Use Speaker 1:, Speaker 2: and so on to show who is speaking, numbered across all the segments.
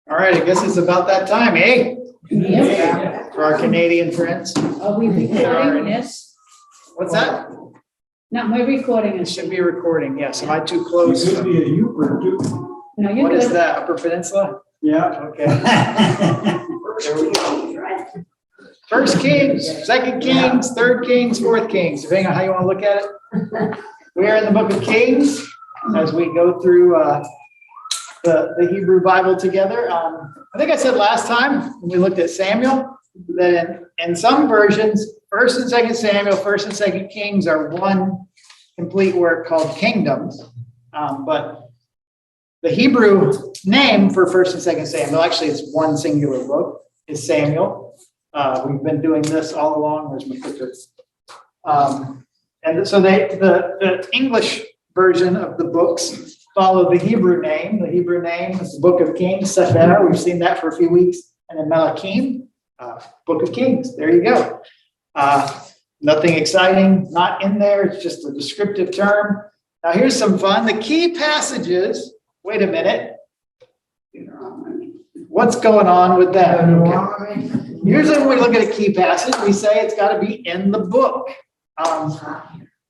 Speaker 1: All right, I guess it's about that time, eh?
Speaker 2: Yes.
Speaker 1: For our Canadian friends.
Speaker 2: Are we recording? Yes.
Speaker 1: What's that?
Speaker 2: No, we're recording
Speaker 1: It
Speaker 2: it.
Speaker 1: should be recording, yes. Am I too close?
Speaker 3: It could be a Uber too.
Speaker 2: No, you're
Speaker 1: What is
Speaker 2: good.
Speaker 1: that, Upper Peninsula?
Speaker 3: Yeah.
Speaker 1: Okay. There we go. First Kings, Second Kings, Third Kings, Fourth Kings, depending on how you want to look at it. We are in the book of Kings as we go through the Hebrew Bible together. I think I said last time when we looked at Samuel that in some versions, First and Second Samuel, First and Second Kings are one complete work called Kingdoms. But the Hebrew name for First and Second Samuel, actually it's one singular book, is Samuel. We've been doing this all along. Where's my clicker? And so the English version of the books follow the Hebrew name. The Hebrew name is the Book of Kings, Sefer. We've seen that for a few weeks. And then Malachim, Book of Kings. There you go. Nothing exciting, not in there. It's just a descriptive term. Now here's some fun. The key passages. Wait a minute. What's going on with that? Okay. Usually when we look at a key passage, we say it's got to be in the book.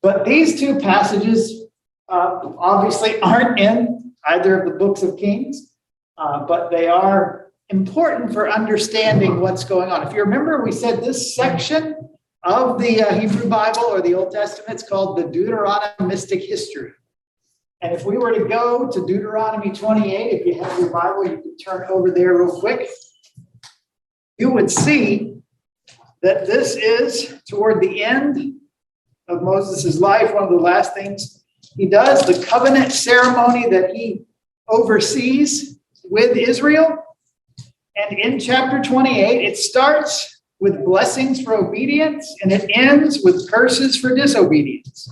Speaker 1: But these two passages obviously aren't in either of the books of Kings, but they are important for understanding what's going on. If you remember, we said this section of the Hebrew Bible or the Old Testament is called the Deuteronomistic History. And if we were to go to Deuteronomy 28, if you have your Bible, you can turn over there real quick. You would see that this is toward the end of Moses' life, one of the last things he does, the covenant ceremony that he oversees with Israel. And in chapter 28, it starts with blessings for obedience and it ends with curses for disobedience.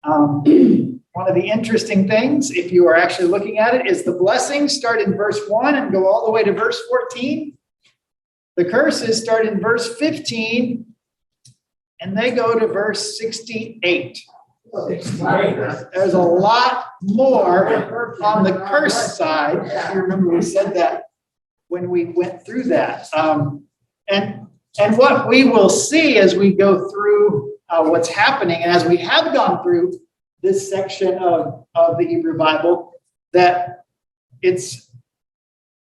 Speaker 1: One of the interesting things, if you are actually looking at it, is the blessings start in verse 1 and go all the way to verse 14. The curses start in verse 15 and they go to verse 68. There's a lot more on the curse side. If you remember, we said that when we went through that. And what we will see as we go through what's happening, and as we have gone through this section of the Hebrew Bible, that it's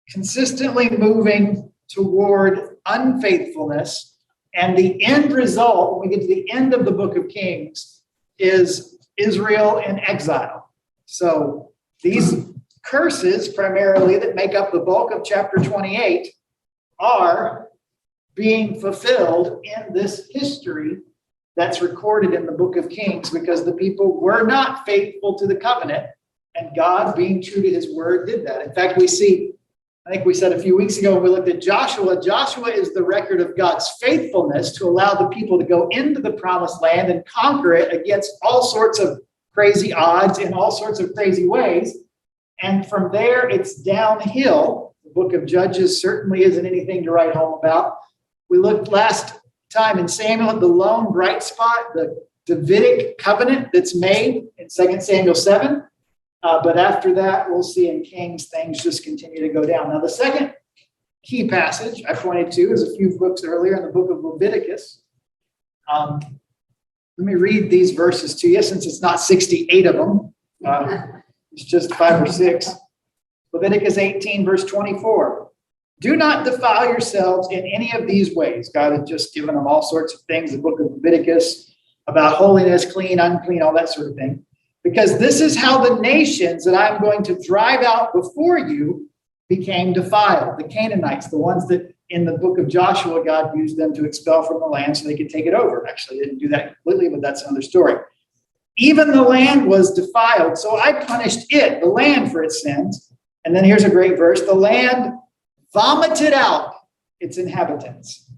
Speaker 1: consistently moving toward unfaithfulness. And the end result, when we get to the end of the book of Kings, is Israel in exile. So these curses, primarily, that make up the bulk of chapter 28, are being fulfilled in this history that's recorded in the book of Kings because the people were not faithful to the covenant, and God, being true to his word, did that. In fact, we see, I think we said a few weeks ago when we looked at Joshua, Joshua is the record of God's faithfulness to allow the people to go into the promised land and conquer it against all sorts of crazy odds in all sorts of crazy ways. And from there, it's downhill. The book of Judges certainly isn't anything to write home about. We looked last time in Samuel at the lone bright spot, the Davidic covenant that's made in 2 Samuel 7. But after that, we'll see in Kings, things just continue to go down. Now, the second key passage I pointed to is a few books earlier in the book of Leviticus. Let me read these verses to you since it's not 68 of them. It's just 5 or 6. Leviticus 18, verse 24. Do not defile yourselves in any of these ways. God had just given them all sorts of things, the book of Leviticus, about holiness, clean, unclean, all that sort of thing. Because this is how the nations that I'm going to drive out before you became defiled. The Canaanites, the ones that in the book of Joshua, God used them to expel from the land so they could take it over. Actually, they didn't do that completely, but that's another story. Even the land was defiled, so I punished it, the land, for its sins. And then here's a great verse. The land vomited out its inhabitants.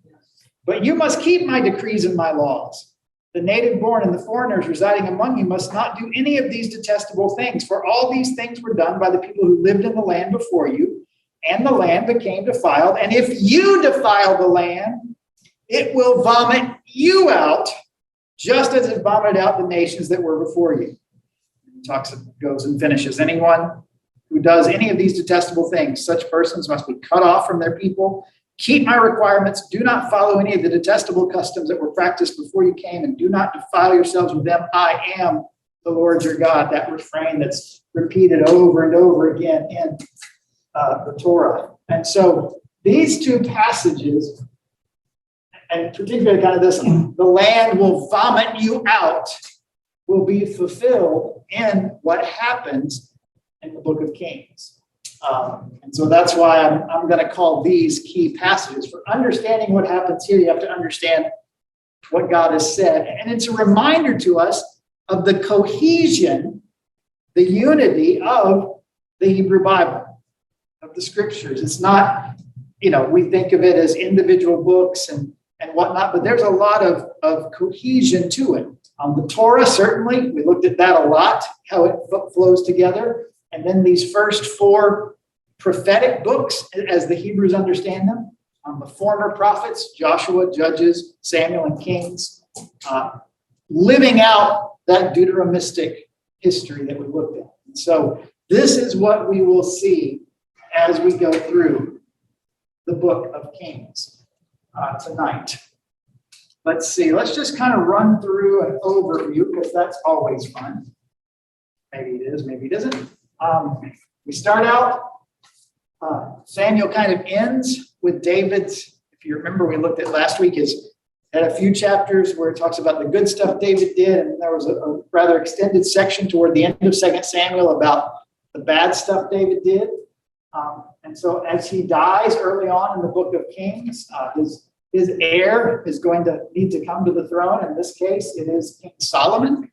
Speaker 1: But you must keep my decrees and my laws. The native born and the foreigners residing among you must not do any of these detestable things, for all these things were done by the people who lived in the land before you, and the land became defiled. And if you defile the land, it will vomit you out, just as it vomited out the nations that were before you. Goes and finishes. Anyone who does any of these detestable things. Such persons must be cut off from their people. Keep my requirements. Do not follow any of the detestable customs that were practiced before you came, and do not defile yourselves with them. I am the Lord your God. That refrain that's repeated over and over again in the Torah. And so these two passages, and particularly kind of this, the land will vomit you out, will be fulfilled in what happens in the book of Kings. And so that's why I'm going to call these key passages. For understanding what happens here, you have to understand what God has said. And it's a reminder to us of the cohesion, the unity of the Hebrew Bible, of the scriptures. It's not, we think of it as individual books and whatnot, but there's a lot of cohesion to it. The Torah, certainly, we looked at that a lot, how it flows together. And then these first four prophetic books, as the Hebrews understand them, the former prophets, Joshua, Judges, Samuel, and Kings, living out that Deuteronomistic history that we looked at. And so this is what we will see as we go through the book of Kings tonight. Let's see. Let's just kind of run through an overview, because that's always fun. Maybe it is, maybe it isn't. We start out, Samuel kind of ends with David's, if you remember, we looked at last week, had a few chapters where it talks about the good stuff David did, and there was a rather extended section toward the end of 2 Samuel about the bad stuff David did. And so as he dies early on in the book of Kings, his heir is going to need to come to the throne. In this case, it is King Solomon,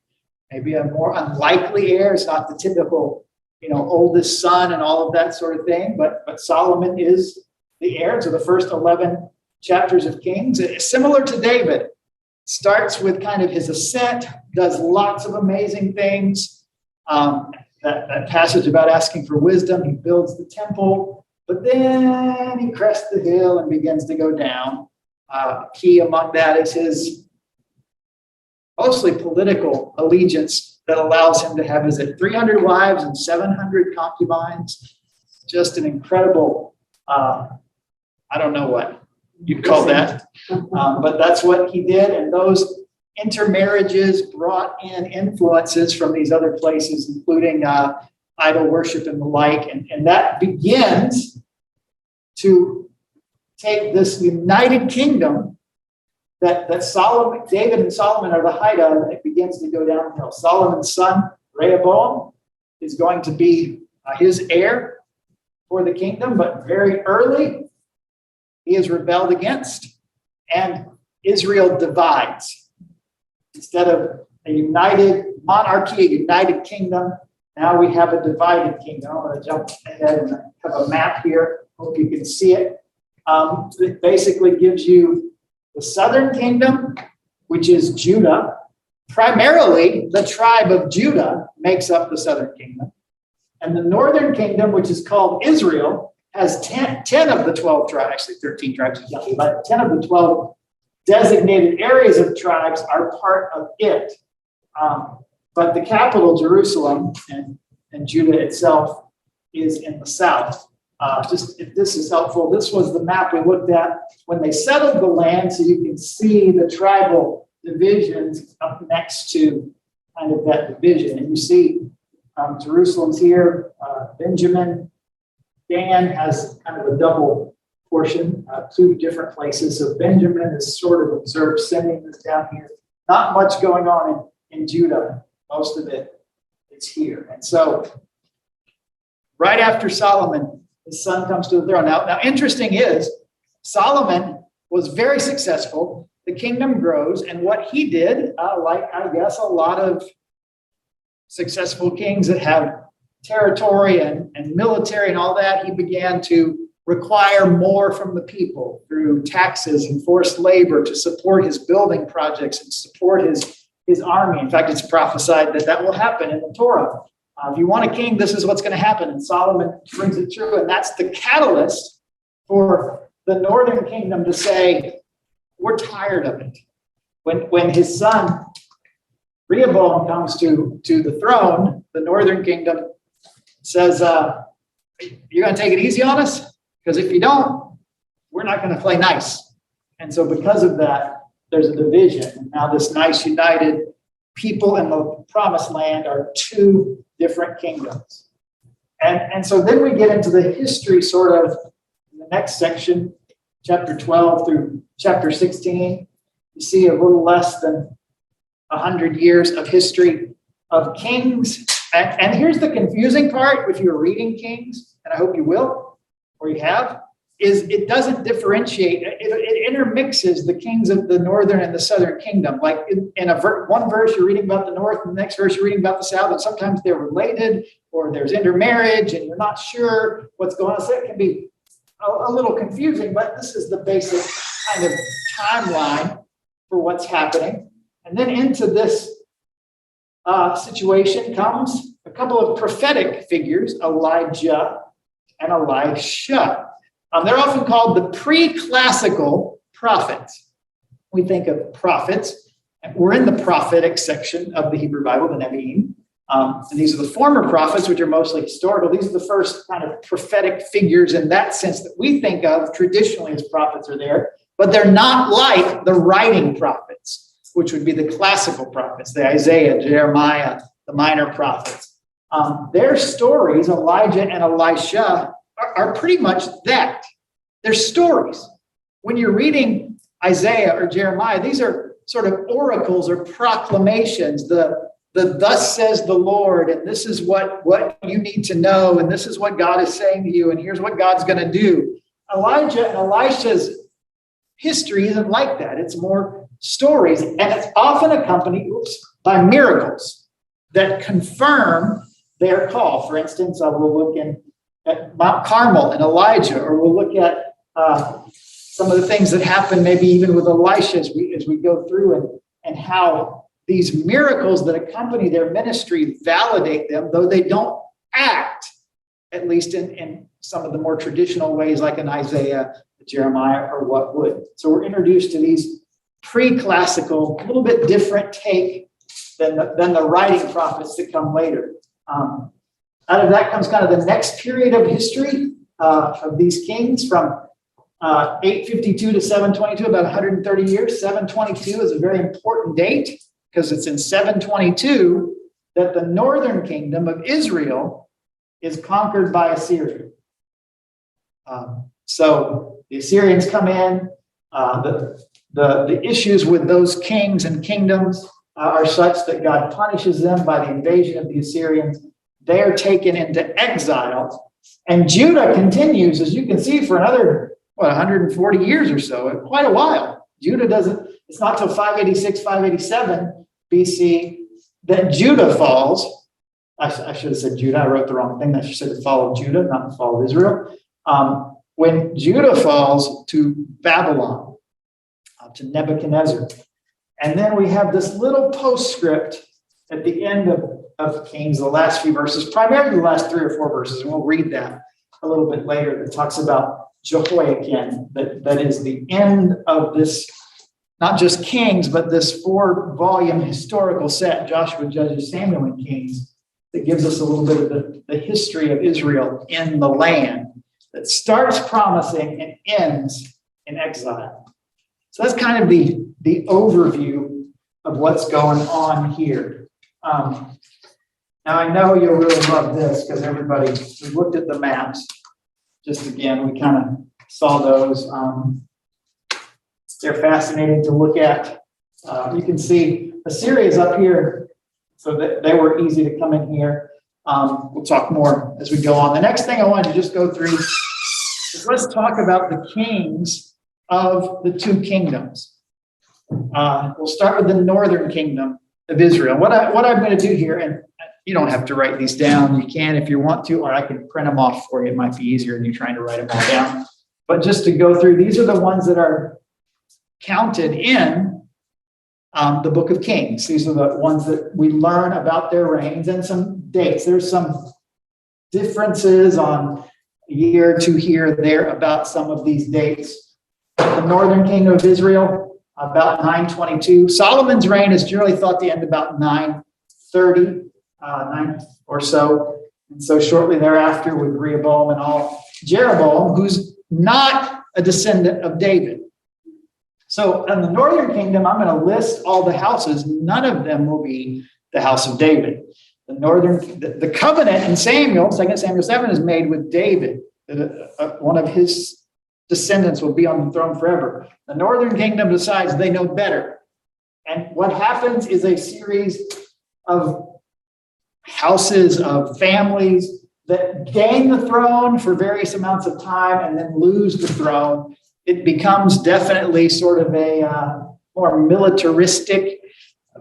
Speaker 1: maybe a more unlikely heir. It's not the typical oldest son and all of that sort of thing, but Solomon is the heir. So the first 11 chapters of Kings, similar to David, starts with kind of his ascent, does lots of amazing things. That passage about asking for wisdom, he builds the temple, but then he crests the hill and begins to go down. Key among that is his mostly political allegiance that allows him to have, 300 wives and 700 concubines. Just an incredible, I don't know what you'd call that, but that's what he did. And those intermarriages brought in influences from these other places, including idol worship and the like. And that begins to take this united kingdom that David and Solomon are the height of, and it begins to go downhill. Solomon's son, Rehoboam, is going to be his heir for the kingdom, but very early, he is rebelled against, and Israel divides. Instead of a united monarchy, a united kingdom, now we have a divided kingdom. I'm going to jump ahead and have a map here. Hope you can see it. It basically gives you the southern kingdom, which is Judah. Primarily, the tribe of Judah makes up the southern kingdom. And the northern kingdom, which is called Israel, has 10 of the 12 tribes, actually 13 tribes, but 10 of the 12 designated areas of tribes are part of it. But the capital, Jerusalem, and Judah itself is in the south. Just if this is helpful, this was the map we looked at when they settled the land, so you can see the tribal divisions up next to kind of that division. And you see Jerusalem's here, Benjamin, Dan has kind of a double portion, two different places. So Benjamin is sort of observed sending this down here. Not much going on in Judah. Most of it is here. And so right after Solomon, his son comes to the throne. Now interesting is, Solomon was very successful. The kingdom grows. And what he did, like I guess a lot of successful kings that have territory and military and all that, he began to require more from the people through taxes and forced labor to support his building projects and support his army. In fact, it's prophesied that will happen in the Torah. If you want a king, this is what's going to happen. And Solomon brings it true. And that's the catalyst for the northern kingdom to say, we're tired of it. When his son Rehoboam comes to the throne, the northern kingdom says, you're going to take it easy on us? Because if you don't, we're not going to play nice. And so because of that, there's a division. Now this nice united people in the promised land are two different kingdoms. And so then we get into the history sort of in the next section, chapter 12 through chapter 16. You see a little less than 100 years of history of kings. And here's the confusing part if you're reading Kings, and I hope you will, or you have, is it doesn't differentiate. It intermixes the kings of the northern and the southern kingdom. Like in one verse, you're reading about the north, and the next verse, you're reading about the south, and sometimes they're related, or there's intermarriage, and you're not sure what's going on. So it can be a little confusing, but this is the basic kind of timeline for what's happening. And then into this situation comes a couple of prophetic figures, Elijah and Elisha. They're often called the pre-classical prophets. We think of prophets, and we're in the prophetic section of the Hebrew Bible, the Nevi'im. And these are the former prophets, which are mostly historical. These are the first kind of prophetic figures in that sense that we think of traditionally as prophets are there, but they're not like the writing prophets, which would be the classical prophets, the Isaiah, Jeremiah, the minor prophets. Their stories, Elijah and Elisha, are pretty much that. They're stories. When you're reading Isaiah or Jeremiah, these are sort of oracles or proclamations. The thus says the Lord, and this is what you need to know, and this is what God is saying to you, and here's what God's going to do. Elijah and Elisha's history isn't like that. It's more stories, and it's often accompanied by miracles that confirm their call. For instance, we'll look at Mount Carmel and Elijah, or we'll look at some of the things that happen maybe even with Elisha as we go through, and how these miracles that accompany their ministry validate them, though they don't act, at least in some of the more traditional ways, like in Isaiah, Jeremiah, or what would. So we're introduced to these pre-classical, a little bit different take than the writing prophets that come later. Out of that comes kind of the next period of history of these kings from 852 to 722, about 130 years. 722 is a very important date because it's in 722 that the northern kingdom of Israel is conquered by Assyria. So the Assyrians come in. The issues with those kings and kingdoms are such that God punishes them by the invasion of the Assyrians. They are taken into exile. And Judah continues, as you can see, for another, 140 years or so, quite a while. Judah doesn't, it's not till 586, 587 BC that Judah falls. I should have said Judah. I wrote the wrong thing. I should have said the fall of Judah, not the fall of Israel. When Judah falls to Babylon, to Nebuchadnezzar. And then we have this little postscript at the end of Kings, the last few verses, primarily the last 3 or 4 verses, and we'll read that a little bit later, that talks about Jehoiakim, that is the end of this, not just Kings, but this 4-volume historical set, Joshua, Judges, Samuel, and Kings, that gives us a little bit of the history of Israel in the land that starts promising and ends in exile. So that's kind of the overview of what's going on here. Now, I know you'll really love this because we looked at the maps. Just again, we kind of saw those. They're fascinating to look at. You can see Assyria is up here, so that they were easy to come in here. We'll talk more as we go on. The next thing I wanted to just go through is let's talk about the kings of the 2 kingdoms. We'll start with the northern kingdom of Israel. What I'm going to do here, and you don't have to write these down. You can if you want to, or I can print them off for you. It might be easier than you trying to write them all down. But just to go through, these are the ones that are counted in the book of Kings. These are the ones that we learn about their reigns and some dates. There's some differences on a year or 2 here or there about some of these dates. The northern kingdom of Israel, about 922. Solomon's reign is generally thought to end about 930. 9 or so. And so shortly thereafter with Rehoboam and all, Jeroboam, who's not a descendant of David. So in the northern kingdom, I'm going to list all the houses. None of them will be the house of David. The covenant in Samuel, 2 Samuel 7, is made with David. One of his descendants will be on the throne forever. The northern kingdom decides they know better. And what happens is a series of houses, of families that gain the throne for various amounts of time and then lose the throne. It becomes definitely sort of a more militaristic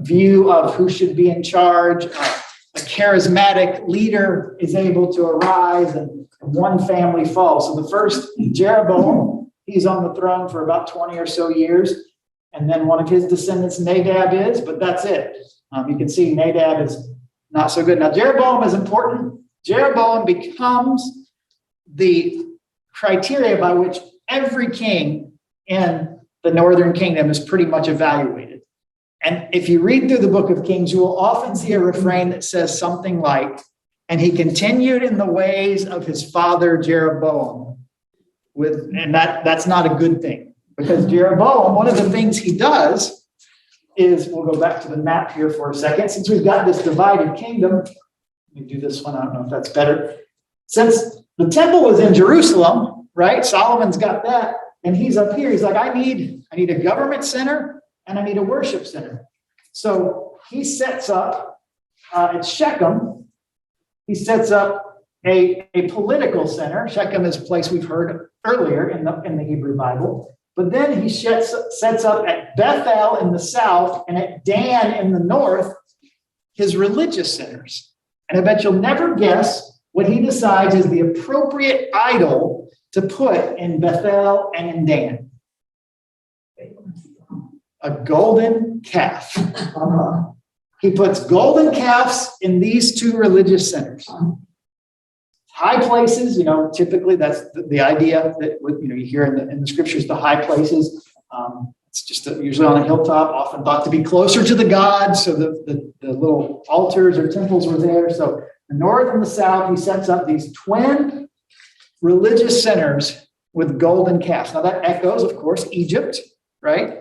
Speaker 1: view of who should be in charge. A charismatic leader is able to arise and one family falls. So the first, Jeroboam, he's on the throne for about 20 or so years. And then one of his descendants, Nadab, is, but that's it. You can see Nadab is not so good. Now, Jeroboam is important. Jeroboam becomes the criteria by which every king in the northern kingdom is pretty much evaluated. And if you read through the book of Kings, you will often see a refrain that says something like, and he continued in the ways of his father Jeroboam. And that's not a good thing, because Jeroboam, one of the things he does is, we'll go back to the map here for a second, since we've got this divided kingdom. Let me do this one, I don't know if that's better. Since the temple was in Jerusalem, right? Solomon's got that, and he's up here. He's like, I need a government center and I need a worship center. So he sets up at Shechem, he sets up a political center. Shechem is a place we've heard earlier in the Hebrew Bible. But then he sets up at Bethel in the south and at Dan in the north, his religious centers. And I bet you'll never guess what he decides is the appropriate idol to put in Bethel and in Dan. A golden calf. He puts golden calves in these two religious centers. High places, typically that's the idea that you hear in the scriptures, the high places. It's just usually on a hilltop, often thought to be closer to the gods. So the little altars or temples were there. So the north and the south, he sets up these twin religious centers with golden calves. Now that echoes, of course, Egypt, right?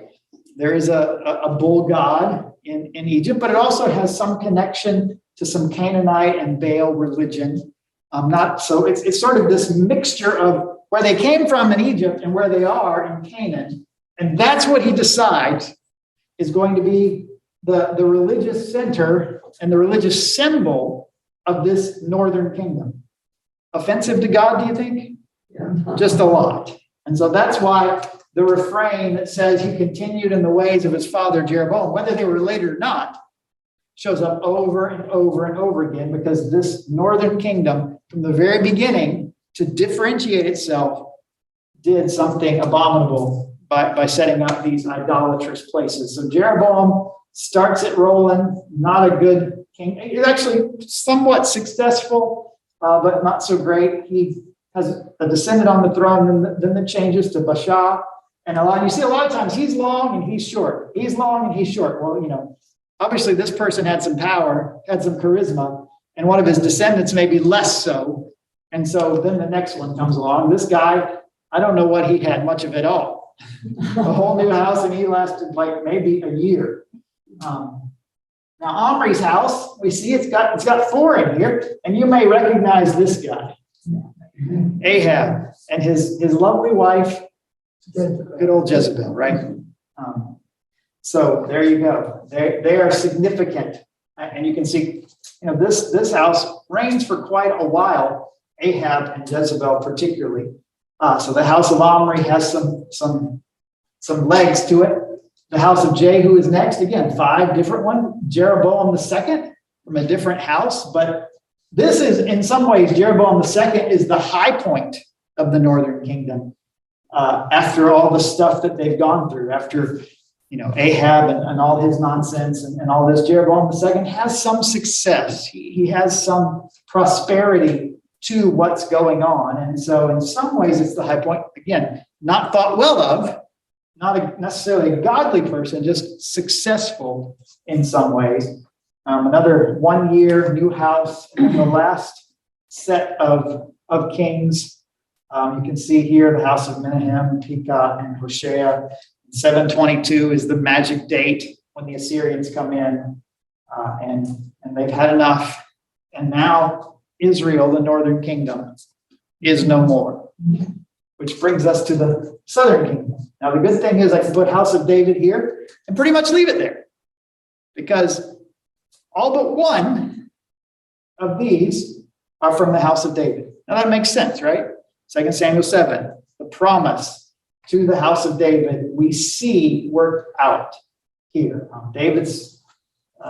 Speaker 1: There is a bull god in Egypt, but it also has some connection to some Canaanite and Baal religion. It's sort of this mixture of where they came from in Egypt and where they are in Canaan. And that's what he decides is going to be the religious center and the religious symbol of this northern kingdom. Offensive to God, do you think? Yeah. Just a lot. And so that's why the refrain that says he continued in the ways of his father Jeroboam, whether they were related or not, shows up over and over and over again, because this northern kingdom, from the very beginning, to differentiate itself, did something abominable by setting up these idolatrous places. So Jeroboam starts it rolling, not a good king. He's actually somewhat successful, but not so great. He has a descendant on the throne, then the changes to Baasha. And you see a lot of times he's long and he's short. He's long and he's short. Well, obviously this person had some power, had some charisma, and one of his descendants maybe less so. And so then the next one comes along. This guy, I don't know what he had much of it all. A whole new house, and he lasted like maybe a year. Now Omri's house, we see it's got 4 in here, and you may recognize this guy, Ahab, and his lovely wife, good old Jezebel, right? So there you go. They are significant, and you can see, this house reigns for quite a while. Ahab and Jezebel, particularly. So the house of Omri has some legs to it. The house of Jehu is next. Again, 5 different ones. Jeroboam II from a different house, but this is, in some ways, Jeroboam II is the high point of the northern kingdom. After all the stuff that they've gone through, after Ahab and all his nonsense and all this, Jeroboam II has some success. He has some prosperity to what's going on. And so in some ways, it's the high point. Again, not thought well of, not necessarily a godly person, just successful in some ways. Another 1 year, new house. And the last set of kings. You can see here the house of Menahem, Pekah, and Hoshea. 722 is the magic date when the Assyrians come in, and they've had enough. And now Israel, the northern kingdom, is no more, which brings us to the southern kingdom. Now, the good thing is I can put House of David here and pretty much leave it there, because all but one of these are from the house of David. Now, that makes sense, right? 2 Samuel 7, the promise to the house of David, we see worked out here.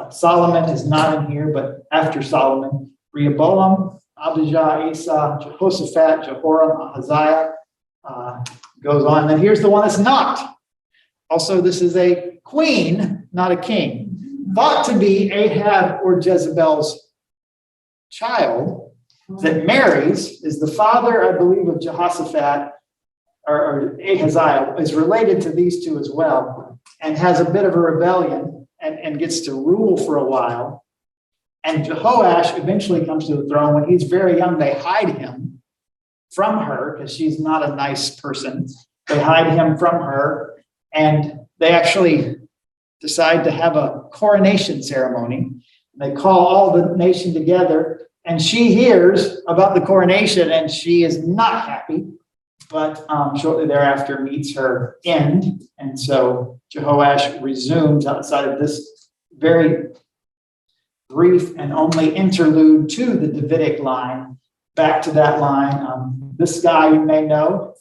Speaker 1: Solomon is not in here, but after Solomon, Rehoboam, Abijah, Asa, Jehoshaphat, Jehoram, Ahaziah, goes on. Then here's the one that's not. Also, this is a queen, not a king. Thought to be Ahab or Jezebel's child that marries, is the father, I believe, of Jehoshaphat, or Ahaziah, is related to these two as well, and has a bit of a rebellion and gets to rule for a while. And Jehoash eventually comes to the throne. When he's very young, they hide him from her because she's not a nice person. They hide him from her, and they actually decide to have a coronation ceremony. They call all the nation together, and she hears about the coronation, and she is not happy. But shortly thereafter meets her end. And so Jehoash resumes outside of this very brief and only interlude to the Davidic line, back to that line. This guy you may know,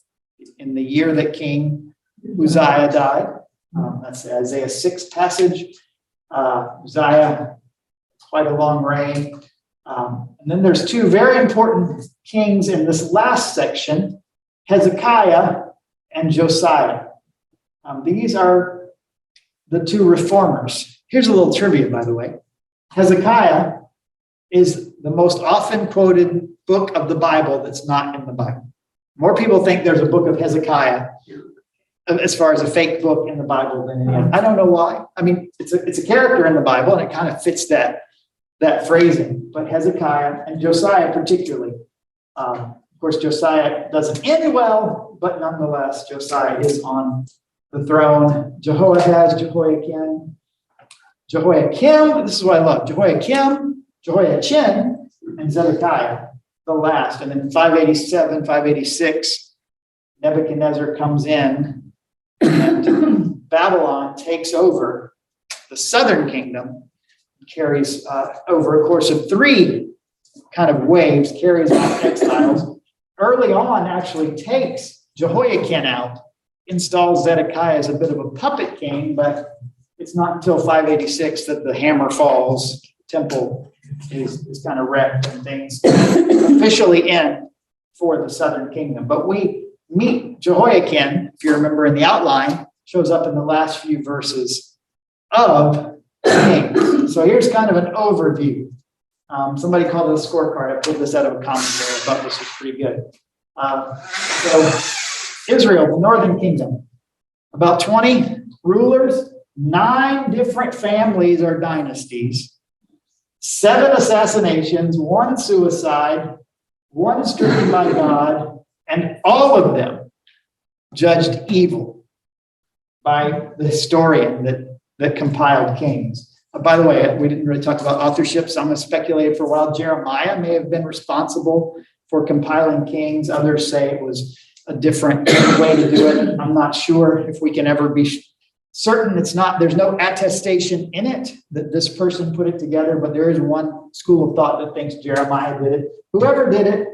Speaker 1: in the year that King Uzziah died. That's the Isaiah 6 passage. Uzziah, quite a long reign. And then there's two very important kings in this last section, Hezekiah and Josiah. These are the two reformers. Here's a little trivia, by the way. Hezekiah is the most often quoted book of the Bible that's not in the Bible. More people think there's a book of Hezekiah as far as a fake book in the Bible than any other. I don't know why. I mean, it's a character in the Bible, and it kind of fits that phrasing. But Hezekiah and Josiah particularly. Of course, Josiah doesn't end well, but nonetheless, Josiah is on the throne. Jehoahaz, Jehoiakim, this is what I love, Jehoiakim, Jehoiachin, and Zedekiah, the last. And then 587, 586, Nebuchadnezzar comes in, and Babylon takes over the southern kingdom, carries over a course of 3 kind of waves, carries out exiles. Early on, actually takes Jehoiakim out, installs Zedekiah as a bit of a puppet king, but it's not until 586 that the hammer falls, the temple is kind of wrecked, and things officially end for the southern kingdom. But we meet Jehoiakim, if you remember in the outline, shows up in the last few verses of Kings. So here's kind of an overview. Somebody called it a scorecard. I pulled this out of a commentary. I thought this was pretty good. So Israel, the northern kingdom, about 20 rulers, 9 different families or dynasties, 7 assassinations, 1 suicide, 1 stricken by God, and all of them judged evil by the historian that compiled Kings. By the way, we didn't really talk about authorship, so I'm going to speculate for a while. Jeremiah may have been responsible for compiling Kings. Others say it was a different way to do it. I'm not sure if we can ever be certain. There's no attestation in it that this person put it together, but there is one school of thought that thinks Jeremiah did it. Whoever did it,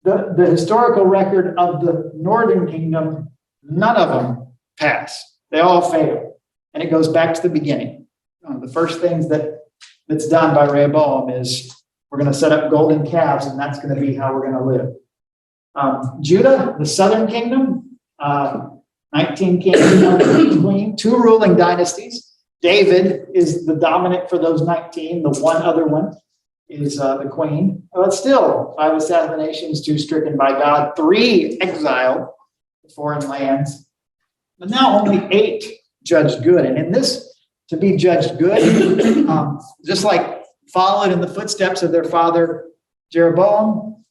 Speaker 1: the historical record of the northern kingdom, none of them pass. They all fail. And it goes back to the beginning. The first things that's done by Rehoboam is we're going to set up golden calves, and that's going to be how we're going to live. Judah, the southern kingdom, 19 kings in between, 2 ruling dynasties. David is the dominant for those 19. The one other one is the queen. But still, 5 assassinations, 2 stricken by God, 3 exiled to foreign lands. But now only 8 judged good. And in this, to be judged good, just like followed in the footsteps of their father Jeroboam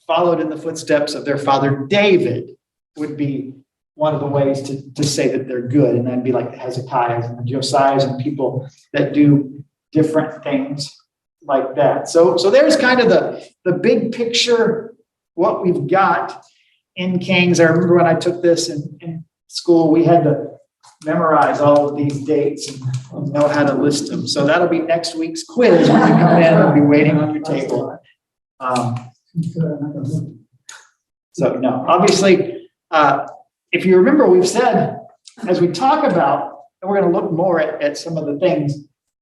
Speaker 1: followed in the footsteps of their father David would be one of the ways to say that they're good. And that'd be like the Hezekiahs and the Josiahs and people that do different things like that. So there's kind of the big picture, what we've got in Kings. I remember when I took this in school, we had to memorize all of these dates and know how to list them. So that'll be next week's quiz when you come in. It'll be waiting on your table. So no, obviously, if you remember, we've said, as we talk about, and we're going to look more at some of the things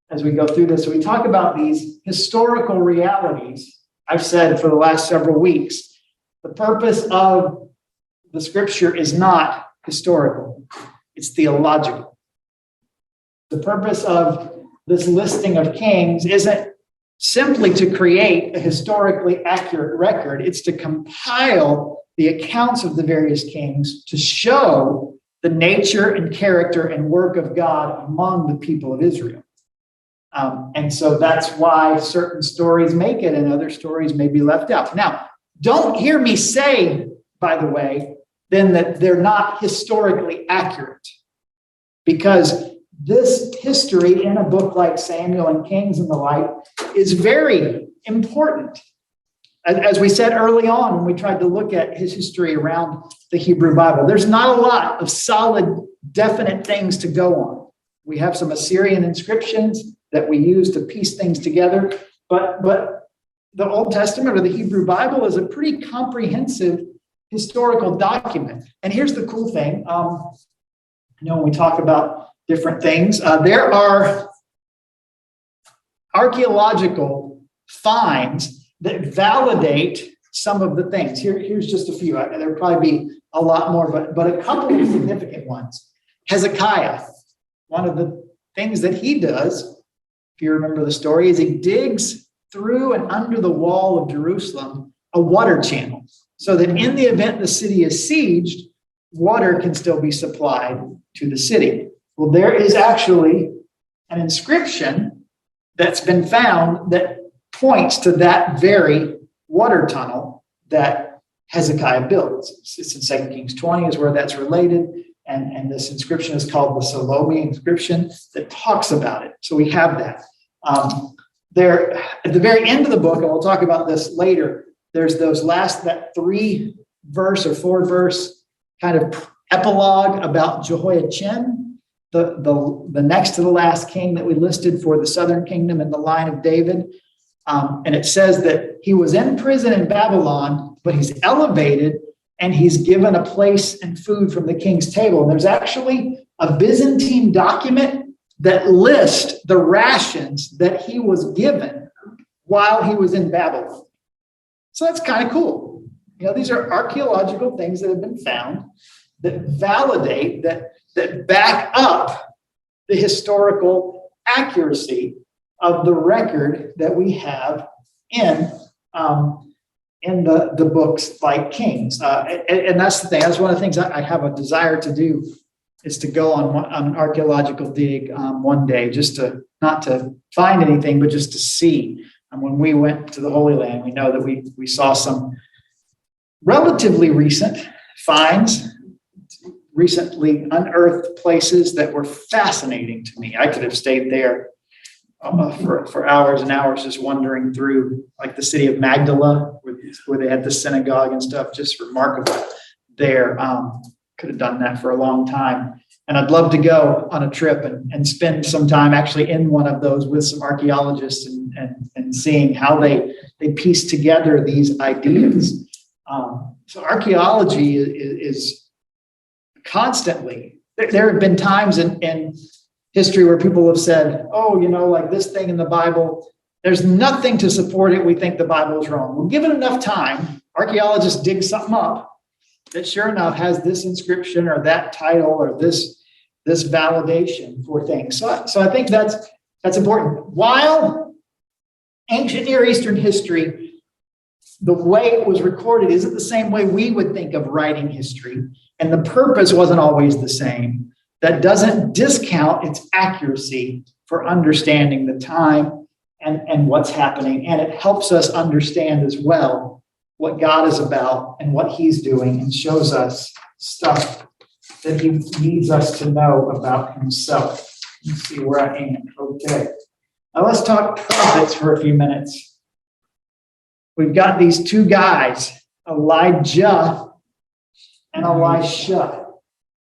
Speaker 1: as we go through this, we talk about these historical realities. I've said for the last several weeks, the purpose of the scripture is not historical, it's theological. The purpose of this listing of kings isn't simply to create a historically accurate record, it's to compile the accounts of the various kings to show the nature and character and work of God among the people of Israel. And so that's why certain stories make it and other stories may be left out. Now, don't hear me say, by the way, then that they're not historically accurate, because this history in a book like Samuel and Kings and the like is very important. As we said early on when we tried to look at his history around the Hebrew Bible, there's not a lot of solid, definite things to go on. We have some Assyrian inscriptions that we use to piece things together, but the Old Testament or the Hebrew Bible is a pretty comprehensive historical document. And here's the cool thing. When we talk about different things, there are archaeological finds that validate some of the things. Here's just a few. There'll probably be a lot more, but a couple of significant ones. Hezekiah, one of the things that he does, if you remember the story, is he digs through and under the wall of Jerusalem a water channel, so that in the event the city is sieged, water can still be supplied to the city. Well, there is actually an inscription that's been found that points to that very water tunnel that Hezekiah built. It's in 2 Kings 20 is where that's related. And this inscription is called the Salome inscription that talks about it. So we have that. There, at the very end of the book, and we'll talk about this later, there's that 3-verse or 4-verse kind of epilogue about Jehoiachin, the next to the last king that we listed for the southern kingdom in the line of David. And it says that he was in prison in Babylon, but he's elevated and he's given a place and food from the king's table. And there's actually a Byzantine document that lists the rations that he was given while he was in Babylon. So that's kind of cool. These are archaeological things that have been found that validate, that back up the historical accuracy of the record that we have in the books like Kings. And that's the thing. That's one of the things I have a desire to do, is to go on an archaeological dig one day, just to not to find anything, but just to see. And when we went to the Holy Land, we know that we saw some relatively recent finds, recently unearthed places that were fascinating to me. I could have stayed there for hours and hours just wandering through, like the city of Magdala, where they had the synagogue and stuff. Just remarkable there. Could have done that for a long time. And I'd love to go on a trip and spend some time actually in one of those with some archaeologists and seeing how they piece together these ideas. So archaeology is constantly, there have been times in history where people have said, like this thing in the Bible, there's nothing to support it. We think the Bible is wrong. Well, given enough time, archaeologists dig something up that sure enough has this inscription or that title or this validation for things. So I think that's important. While ancient Near Eastern history, the way it was recorded isn't the same way we would think of writing history, and the purpose wasn't always the same, that doesn't discount its accuracy for understanding the time and what's happening. And it helps us understand as well what God is about and what he's doing, and shows us stuff that he needs us to know about himself. Let's see where I am. Okay. Now let's talk prophets for a few minutes. We've got these two guys, Elijah and Elisha.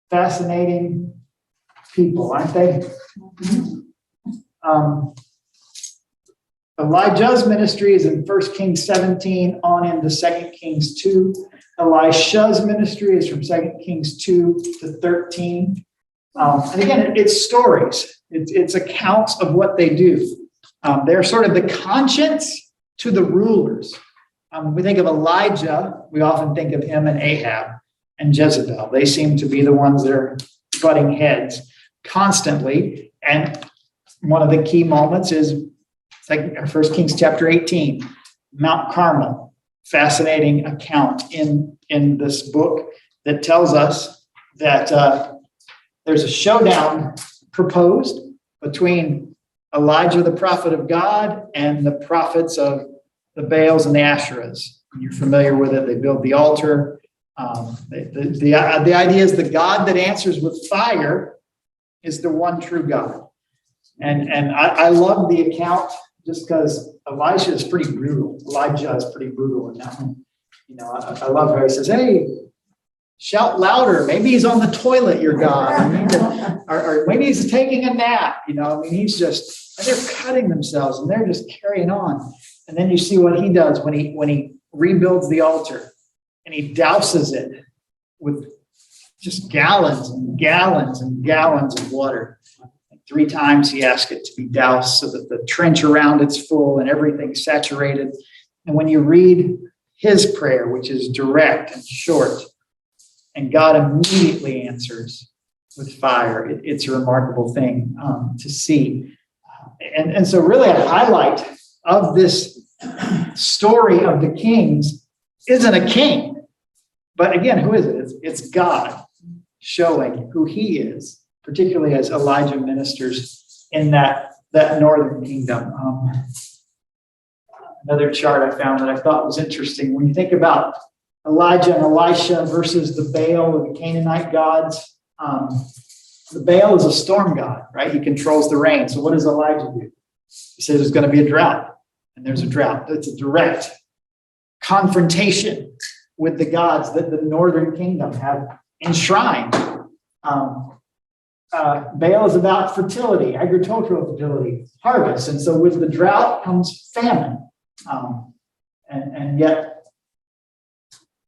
Speaker 1: Fascinating people, aren't they? Elijah's ministry is in 1 Kings 17 on into 2 Kings 2. Elisha's ministry is from 2 Kings 2 to 13. And again, it's stories. It's accounts of what they do. They're sort of the conscience to the rulers. When we think of Elijah, we often think of him and Ahab and Jezebel. They seem to be the ones that are butting heads constantly. And one of the key moments is 1 Kings chapter 18, Mount Carmel. Fascinating account in this book that tells us that there's a showdown proposed between Elijah, the prophet of God, and the prophets of the Baals and the Asherahs. You're familiar with it. They build the altar. The idea is the God that answers with fire is the one true God. And I love the account just because Elijah is pretty brutal. Elijah is pretty brutal in that one. I love how he says, hey, shout louder. Maybe he's on the toilet, your God. Or maybe he's taking a nap. He's just, and they're cutting themselves and they're just carrying on. And then you see what he does when he rebuilds the altar and he douses it with just gallons and gallons and gallons of water. 3 times he asked it to be doused so that the trench around it's full and everything's saturated. And when you read his prayer, which is direct and short, and God immediately answers with fire, it's a remarkable thing to see. And so really a highlight of this story of the kings isn't a king. But again, who is it? It's God showing who he is, particularly as Elijah ministers in that northern kingdom. Another chart I found that I thought was interesting. When you think about Elijah and Elisha versus the Baal and the Canaanite gods, the Baal is a storm god, right? He controls the rain. So what does Elijah do? He says there's going to be a drought, and there's a drought. It's a direct confrontation with the gods that the northern kingdom have enshrined. Baal is about fertility, agricultural fertility, harvest. And so with the drought comes famine. And yet,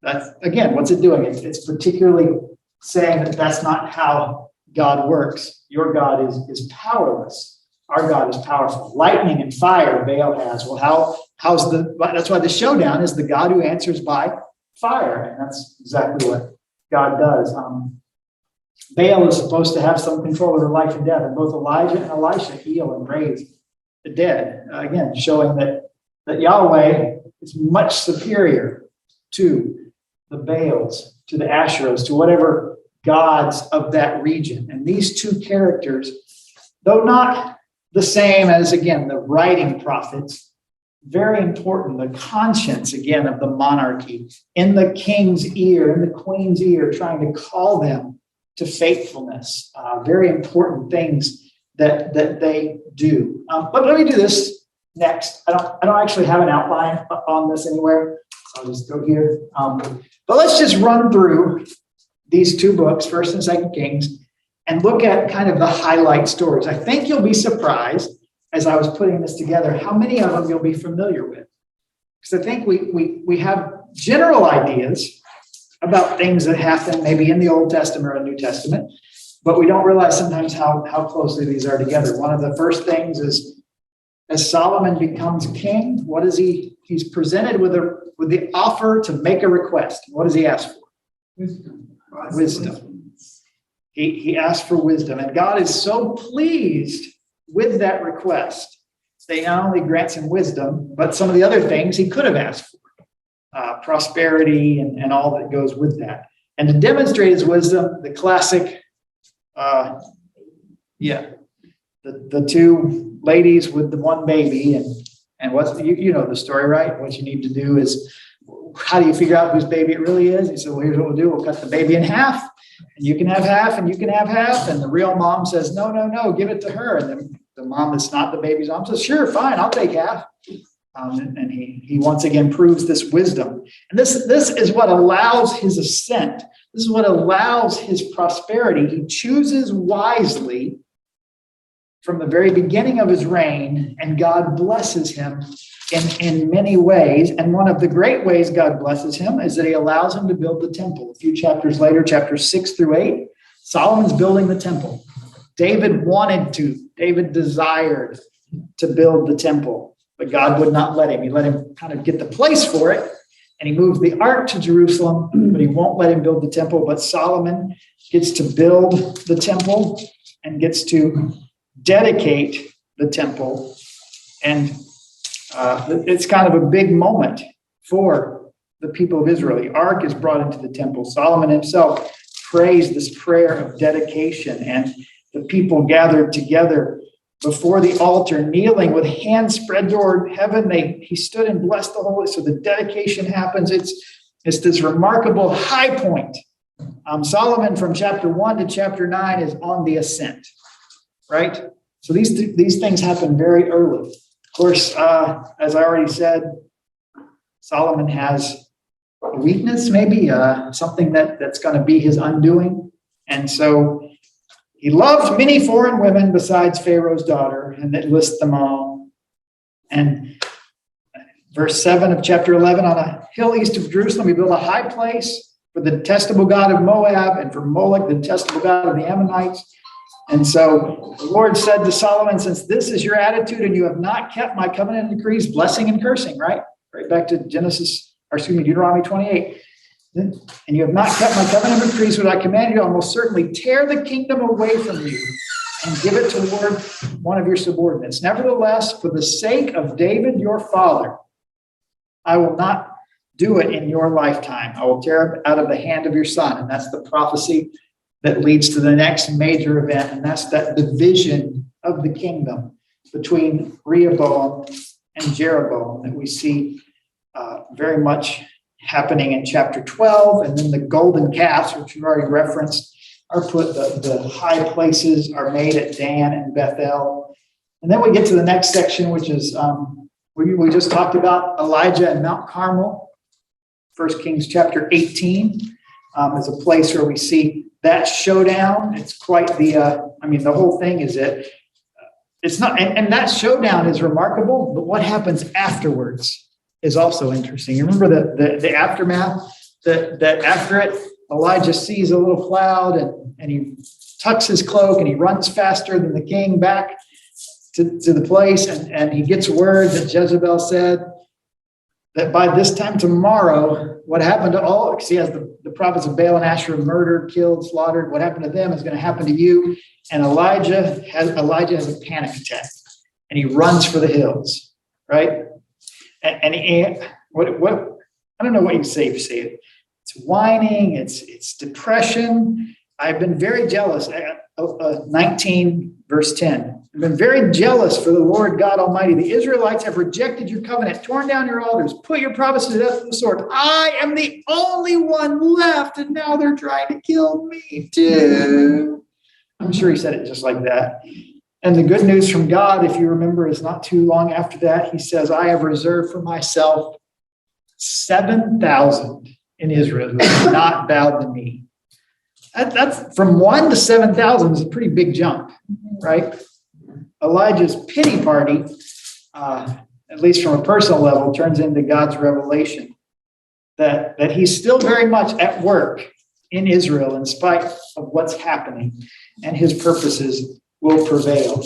Speaker 1: that's, again, what's it doing? It's particularly saying that that's not how God works. Your God is powerless. Our God is powerful. Lightning and fire Baal has. Well, that's why the showdown is the God who answers by fire. And that's exactly what God does. Baal is supposed to have some control over life and death, and both Elijah and Elisha heal and raise the dead. Again, showing that Yahweh is much superior to the Baals, to the Asherahs, to whatever gods of that region. And these two characters, though not the same as, again, the writing prophets, very important, the conscience, again, of the monarchy, in the king's ear, in the queen's ear, trying to call them to faithfulness. Very important things that they do. But let me do this next. I don't actually have an outline on this anywhere. So I'll just go here. But let's just run through these two books, 1st and 2nd Kings, and look at kind of the highlight stories. I think you'll be surprised as I was putting this together how many of them you'll be familiar with. Because I think we have general ideas about things that happen maybe in the Old Testament or the New Testament, but we don't realize sometimes how closely these are together. One of the first things is, as Solomon becomes king, what is he's presented with the offer to make a request. What does he ask for? Wisdom. He asked for wisdom, and God is so pleased with that request that he not only grants him wisdom, but some of the other things he could have asked for. Prosperity and all that goes with that. And to demonstrate his wisdom, the classic, the two ladies with the one baby, and what's you know the story, right? What you need to do is, how do you figure out whose baby it really is? He said, well, here's what we'll do. We'll cut the baby in half, and you can have half, and you can have half. And the real mom says, no, give it to her. And then the mom that's not the baby's mom says, sure, fine, I'll take half. And he once again proves this wisdom. And this is what allows his ascent. This is what allows his prosperity. He chooses wisely from the very beginning of his reign, and God blesses him in many ways. And one of the great ways God blesses him is that he allows him to build the temple. A few chapters later, chapters 6 through 8, Solomon's building the temple. David desired to build the temple, but God would not let him. He let him kind of get the place for it, and he moved the ark to Jerusalem, but he won't let him build the temple. But Solomon gets to build the temple and gets to dedicate the temple. And it's kind of a big moment for the people of Israel. The ark is brought into the temple. Solomon himself prays this prayer of dedication, and the people gathered together before the altar, kneeling with hands spread toward heaven. He stood and blessed the holy. So the dedication happens. It's this remarkable high point. Solomon, from chapter 1 to chapter 9, is on the ascent, right? So these things happen very early. Of course, as I already said, Solomon has a weakness, maybe something that's going to be his undoing. And so he loved many foreign women besides Pharaoh's daughter, and it lists them all. And verse 7 of chapter 11, on a hill east of Jerusalem, he built a high place for the detestable god of Moab, and for Moloch, the detestable god of the Ammonites. And so the Lord said to Solomon, since this is your attitude and you have not kept my covenant and decrees, blessing and cursing, right? Right back to Deuteronomy 28. And you have not kept my covenant and decrees, which I command you, I will most certainly tear the kingdom away from you and give it toward one of your subordinates. Nevertheless, for the sake of David, your father, I will not do it in your lifetime. I will tear it out of the hand of your son. And that's the prophecy that leads to the next major event, and that's that division of the kingdom between Rehoboam and Jeroboam that we see very much happening in chapter 12. And then the golden calves, which we've already referenced, are put, the high places are made at Dan and Bethel. And then we get to the next section, which is, we just talked about Elijah and Mount Carmel. 1 Kings chapter 18 is a place where we see that showdown. It's quite the whole thing is it's not, and that showdown is remarkable, but what happens afterwards is also interesting. You remember the aftermath, that after it, Elijah sees a little cloud and he tucks his cloak and he runs faster than the king back to the place. And he gets word that Jezebel said that by this time tomorrow, what happened to all, because he has the prophets of Baal and Asherah murdered, killed, slaughtered, what happened to them is going to happen to you. And Elijah has a panic attack and he runs for the hills, right? And what I don't know what you say if you say it. It's whining, it's depression. I've been very jealous. 19 verse 10. I've been very jealous for the Lord God Almighty. The Israelites have rejected your covenant, torn down your altars, put your promises to death with the sword. I am the only one left, and now they're trying to kill me too. I'm sure he said it just like that. And the good news from God, if you remember, is not too long after that. He says, I have reserved for myself 7,000 in Israel who have not bowed the knee. That's from 1 to 7,000 is a pretty big jump, right? Elijah's pity party, at least from a personal level, turns into God's revelation that he's still very much at work in Israel in spite of what's happening, and his purposes will prevail.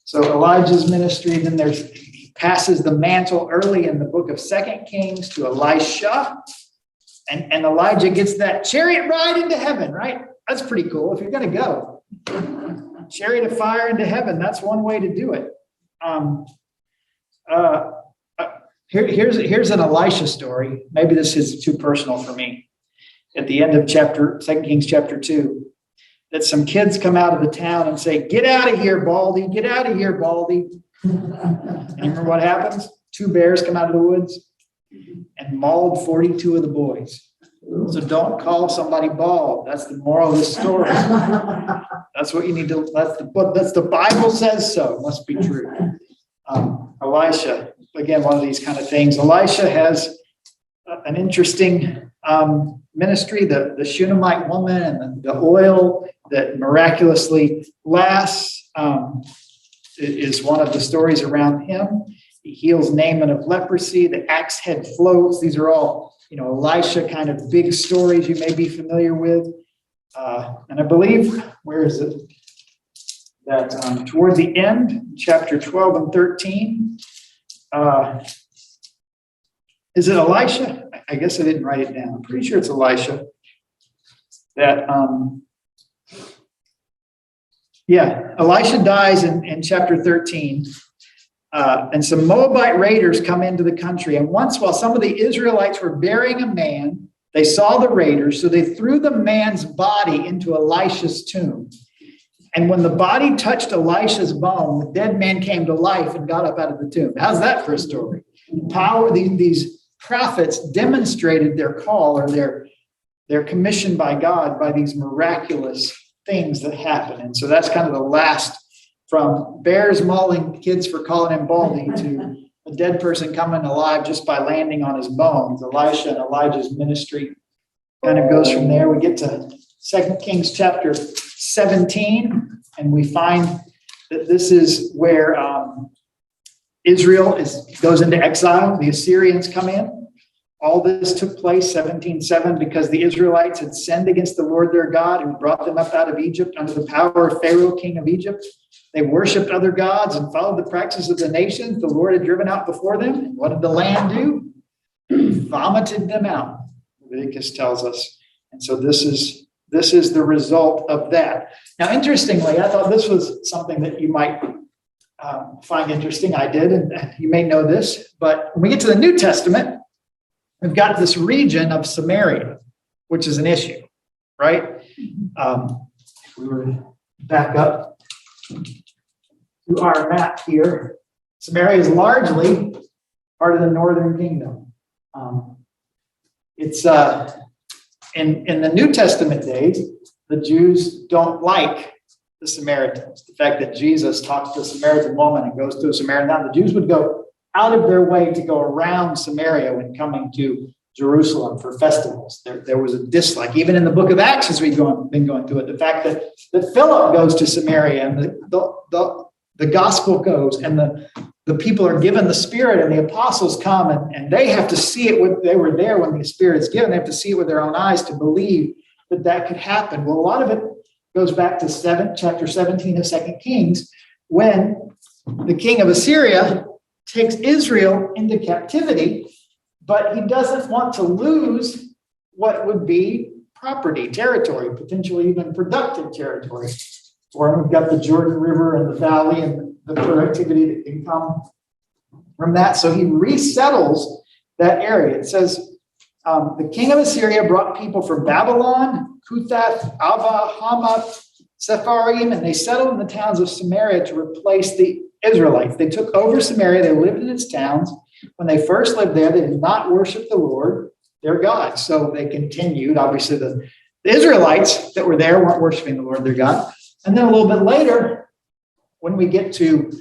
Speaker 1: So Elijah's ministry, then he passes the mantle early in the book of 2 Kings to Elisha, and Elijah gets that chariot ride into heaven, right? That's pretty cool if you're going to go. Chariot of fire into heaven, that's one way to do it. Here's an Elisha story. Maybe this is too personal for me. At the end of 2 Kings chapter 2, that some kids come out of the town and say, "Get out of here, Baldy, get out of here, Baldy." And you remember what happens? 2 bears come out of the woods and mauled 42 of the boys. So don't call somebody bald. That's the moral of the story. That's what you need to, that's the Bible says so. It must be true. Elisha, again, one of these kind of things. Elisha has an interesting ministry, the Shunammite woman and the oil that miraculously lasts is one of the stories around him. He heals Naaman of leprosy. The axe head floats. These are all, Elisha kind of big stories you may be familiar with. And I believe, where is it? That toward the end, chapter 12 and 13, is it Elisha? I guess I didn't write it down. I'm pretty sure it's Elisha. That, Elisha dies in chapter 13. And some Moabite raiders come into the country. And once, while some of the Israelites were burying a man, they saw the raiders. So they threw the man's body into Elisha's tomb. And when the body touched Elisha's bone, the dead man came to life and got up out of the tomb. How's that for a story? Power, these prophets demonstrated their call or their commission by God by these miraculous things that happen. And so that's kind of the last, from bears mauling kids for calling him Baldy to a dead person coming alive just by landing on his bones. Elisha and Elijah's ministry kind of goes from there. We get to 2 Kings chapter 17, and we find that this is where Israel goes into exile. The Assyrians come in. All this took place 17:7 because the Israelites had sinned against the Lord their God who brought them up out of Egypt under the power of Pharaoh, king of Egypt. They worshipped other gods and followed the practices of the nations the Lord had driven out before them. And what did the land do? Vomited them out, Leviticus tells us. And so this is the result of that. Now, interestingly, I thought this was something that you might find interesting. I did, and you may know this. But when we get to the New Testament, we've got this region of Samaria, which is an issue, right? If we were to back up to our map here, Samaria is largely part of the northern kingdom. It's in the New Testament days, the Jews don't like the Samaritans. The fact that Jesus talks to a Samaritan woman and goes to a Samaritan town, the Jews would go out of their way to go around Samaria when coming to Jerusalem for festivals. There was a dislike. Even in the book of Acts, as we've been going through it, the fact that Philip goes to Samaria and the gospel goes and the people are given the Spirit and the apostles come and they have to see it. They were there when the Spirit is given. They have to see it with their own eyes to believe that could happen. Well, a lot of it goes back to chapter 17 of 2 Kings when the king of Assyria takes Israel into captivity, but he doesn't want to lose what would be property, territory, potentially even productive territory. Or we've got the Jordan River and the valley and the productivity that can come from that. So he resettles that area. It says, the king of Assyria brought people from Babylon, Kuthath, Ava, Hamath, Sepharim, and they settled in the towns of Samaria to replace the Israelites. They took over Samaria. They lived in its towns. When they first lived there, they did not worship the Lord, their God. So they continued. Obviously, the Israelites that were there weren't worshiping the Lord, their God. And then a little bit later, when we get to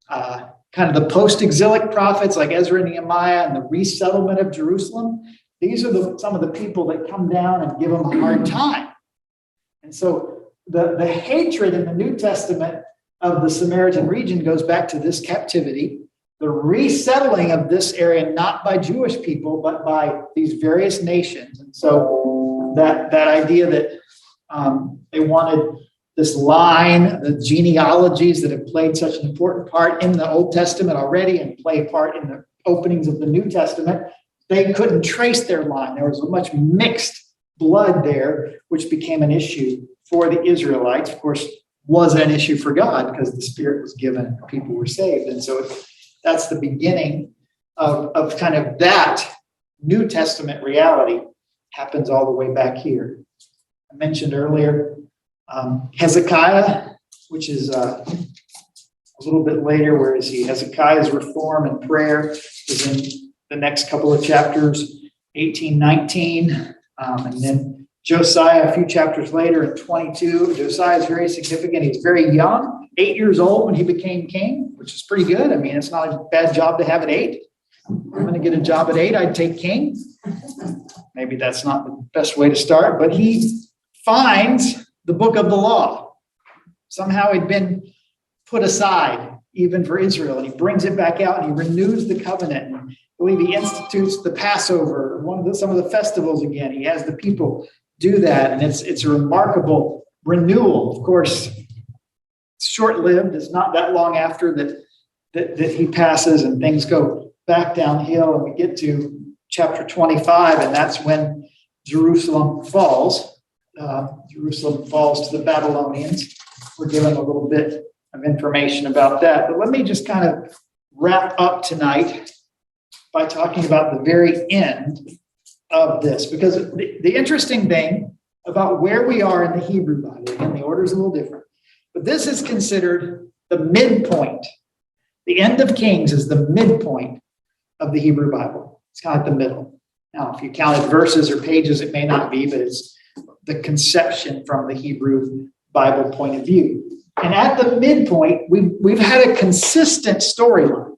Speaker 1: kind of the post-exilic prophets like Ezra and Nehemiah and the resettlement of Jerusalem, these are some of the people that come down and give them a hard time. And so the hatred in the New Testament of the Samaritan region goes back to this captivity, the resettling of this area, not by Jewish people, but by these various nations. And so that idea that they wanted this line, the genealogies that have played such an important part in the Old Testament already and play a part in the openings of the New Testament, they couldn't trace their line. There was a much mixed blood there, which became an issue for the Israelites. Of course, was an issue for God because the Spirit was given and people were saved. And so that's the beginning of kind of that New Testament reality happens all the way back here. I mentioned earlier Hezekiah, which is a little bit later. Where is he? Hezekiah's reform and prayer is in the next couple of chapters, 18, 19. And then Josiah, a few chapters later in 22. Josiah is very significant. He's very young, 8 years old when he became king, which is pretty good. I mean, it's not a bad job to have at 8. I'm going to get a job at 8. I'd take king. Maybe that's not the best way to start, but he finds the book of the law. Somehow it'd been put aside even for Israel, and he brings it back out and he renews the covenant. And I believe he institutes the Passover, some of the festivals again. He has the people do that, and it's a remarkable renewal. Of course, it's short-lived. It's not that long after that he passes, and things go back downhill, and we get to chapter 25, and that's when Jerusalem falls. Jerusalem falls to the Babylonians. We're given a little bit of information about that. But let me just kind of wrap up tonight by talking about the very end of this, because the interesting thing about where we are in the Hebrew Bible, again, the order is a little different, but this is considered the midpoint. The end of Kings is the midpoint of the Hebrew Bible. It's kind of like the middle. Now, if you counted verses or pages, it may not be, but it's the conception from the Hebrew Bible point of view. And at the midpoint, we've had a consistent storyline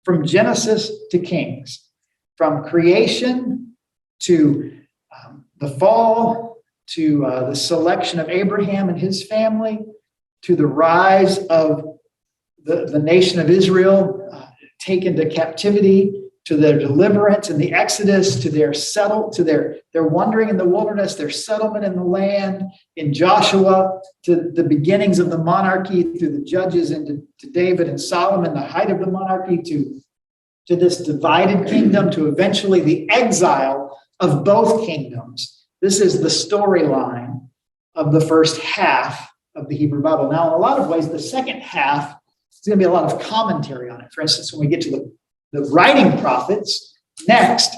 Speaker 1: from Genesis to Kings, from creation to the fall, to the selection of Abraham and his family, to the rise of the nation of Israel taken to captivity, to their deliverance and the Exodus, to their wandering in the wilderness, their settlement in the land, in Joshua, to the beginnings of the monarchy, through the judges, and to David and Solomon, the height of the monarchy, to this divided kingdom, to eventually the exile of both kingdoms. This is the storyline of the first half of the Hebrew Bible. Now, in a lot of ways, the second half is going to be a lot of commentary on it. For instance, when we get to the writing prophets, next,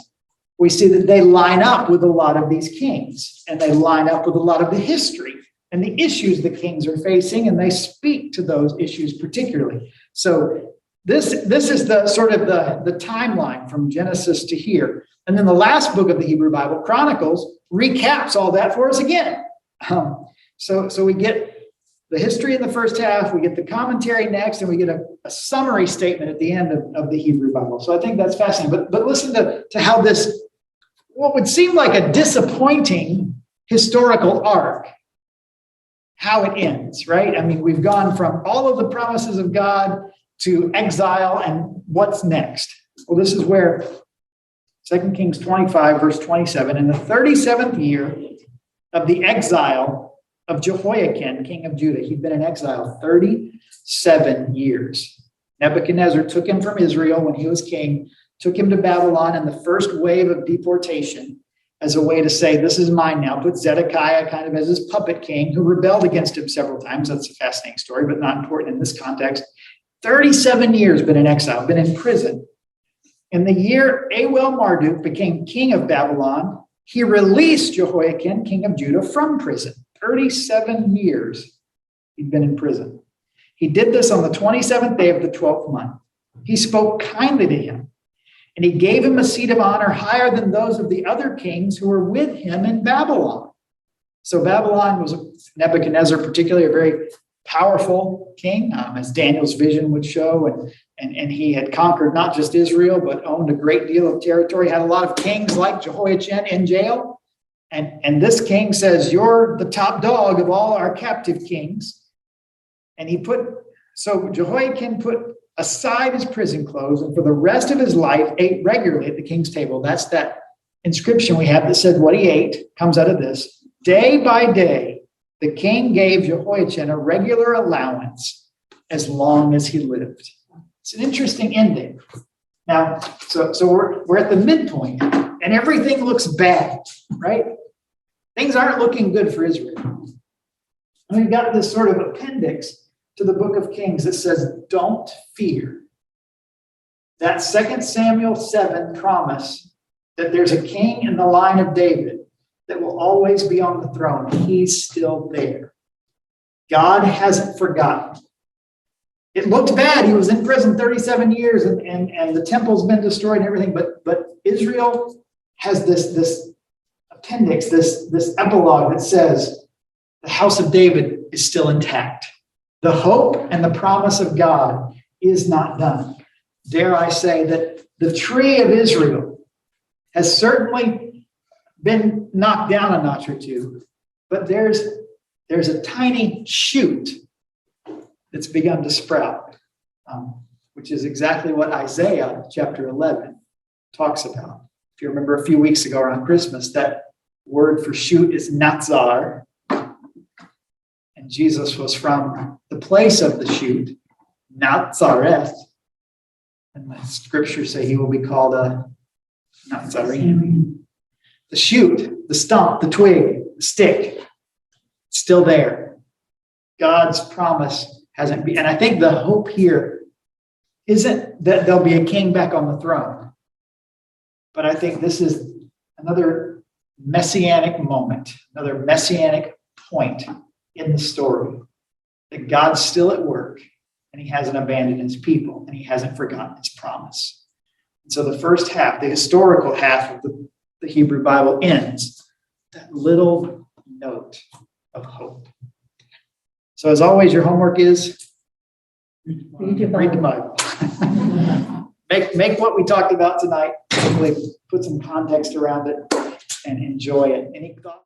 Speaker 1: we see that they line up with a lot of these kings, and they line up with a lot of the history and the issues the kings are facing, and they speak to those issues particularly. So this is the sort of the timeline from Genesis to here. And then the last book of the Hebrew Bible, Chronicles, recaps all that for us again. So we get the history in the first half, we get the commentary next, and we get a summary statement at the end of the Hebrew Bible. So I think that's fascinating. But listen to how this, what would seem like a disappointing historical arc, how it ends, right? I mean, we've gone from all of the promises of God to exile, and what's next? Well, this is where 2 Kings 25, verse 27, in the 37th year of the exile of Jehoiakim, king of Judah. He'd been in exile 37 years. Nebuchadnezzar took him from Israel when he was king, took him to Babylon in the first wave of deportation as a way to say, this is mine now. Put Zedekiah kind of as his puppet king, who rebelled against him several times. That's a fascinating story, but not important in this context. 37 years been in exile, been in prison. In the year Awel-Marduk became king of Babylon, he released Jehoiakim, king of Judah, from prison. 37 years he'd been in prison. He did this on the 27th day of the 12th month. He spoke kindly to him, and he gave him a seat of honor higher than those of the other kings who were with him in Babylon. So Babylon was, Nebuchadnezzar particularly, a very powerful king, as Daniel's vision would show, and he had conquered not just Israel, but owned a great deal of territory, had a lot of kings like Jehoiachin in jail. And this king says, you're the top dog of all our captive kings. And so Jehoiakim put aside his prison clothes, and for the rest of his life ate regularly at the king's table. That's that inscription we have that said what he ate comes out of this. Day by day, the king gave Jehoiachin a regular allowance as long as he lived. It's an interesting ending. Now, so we're at the midpoint, and everything looks bad, right? Things aren't looking good for Israel. And we've got this sort of appendix to the book of Kings that says, don't fear. That 2 Samuel 7 promise that there's a king in the line of David that will always be on the throne. He's still there. God hasn't forgotten. It looked bad. He was in prison 37 years and the temple's been destroyed and everything. But Israel has this appendix, this epilogue that says the house of David is still intact. The hope and the promise of God is not done. Dare I say that the tree of Israel has certainly been knocked down a notch or two, but there's a tiny shoot that's begun to sprout, which is exactly what Isaiah chapter 11 talks about. If you remember a few weeks ago around Christmas, that word for shoot is natsar, and Jesus was from the place of the shoot, Nazareth, and the scriptures say he will be called a Nazarene. The shoot, the stump, the twig, the stick, still there. God's promise hasn't been, and I think the hope here isn't that there'll be a king back on the throne, but I think this is another messianic moment, another messianic point in the story, that God's still at work and he hasn't abandoned his people and he hasn't forgotten his promise. And so the first half, the historical half of the Hebrew Bible ends with that little note of hope. So as always, your homework is read the Bible. Make what we talked about tonight, hopefully put some context around it and enjoy it. Any thoughts?